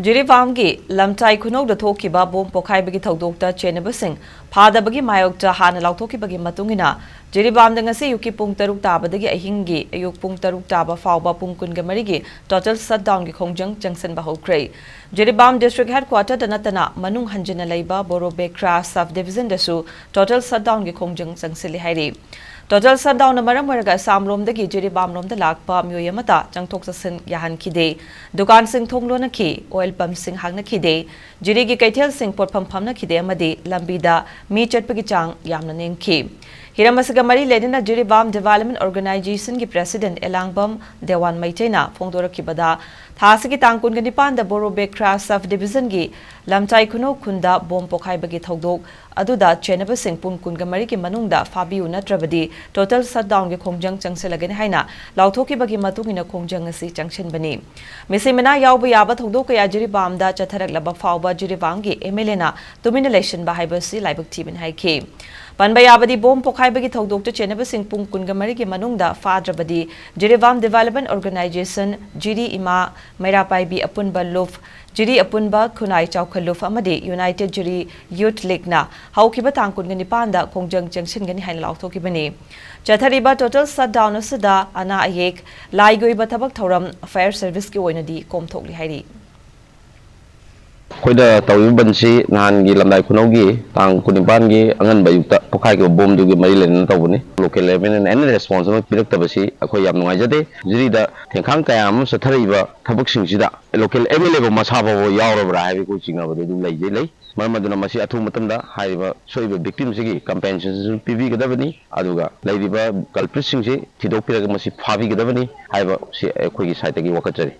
Jiribam gi lamchai khunok da thokiba bom pokhaibagi thoudokta chennaba sing phadabagi mayokta hana lauthokibagi matungina Jiribam da ngasi yuki pung taruk tabadagi ahingi ayuk pung taruk taba fawba pung kunga marigi total shutdown gi khongjang changsinkhare hokre Jiribam District headquarter da natana manung hanjina leiba boro bekra sub division da su total shutdown gi khongjang changsili hairi Total shutdown maram waraga samrom dagi Jiribam rom da lakpa myoyamata changthok sasin yahan khide dukan sing thonglo na khi oil pump sing hang na khide jiri gi kaithel sing potpham pham na khide amadi lambida mi chatpagi chang yamna nem khi Hiramasiga mari ledina Jiribam Development Organization ki President Elangbam Dewan Maitena Fongdora Kibada Thasiki Tangkun Ganipan da Boro Bekra Sub Division gi Lamchai Kuno Kunda Bom Pokhaibagi Thodok Aduda Chennaba Sing Pung Kunga Mari ki Manungda Fabiu Natrabadi Total Shutdown gi Khongjang Changselagani Haina Lauthoki Bagi Matungina Khongjang asi Changshin Bani Misimena Yauba Yaba Thodok Kaya Jiribam da Chatharak Laba Fauba Jiribam gi MLA Tumina Election Bahibasi Laibuk Tibin Haiki Panbayabadi Bom Pokhaibagi Thoudokta Chennaba Sing Pung Kunga Mari ki Manungda Fadrabadi Jiribam Development Organization Jiri Ima Mairapai Bi Apunba Luf Jiri Apunba Kunai Chaukaluf Amadi United Jiri Youth League na Haukiba Tangkun Gani Panda Khongjang Changshin Gani Hain Lauthoki Bani Chathariba Total Shutdown Asada Ana Ayek Laigoi Batabak Thoram Fire Service ki Oinadi Komthokli Hairi Koida tawi bansi nahan gi lamdai kunogi tang kunipan gi angan bayukta pokhai gi bom du gi mari len tawni local level and any responsible pirak tabasi akhoi yam ngai jade jiri da thengkhang kayam sathariba thabuk singsida local MLA bo masaba bo yawrabra haibi ko chingna bo du lei je lei marmaduna masi athu matamda haiba soiba victim sigi compensation pibi gadabani aduga leidiba culprit singsi thidok piraga masi phabi gadabani haiba si akhoi gi site gi wakachari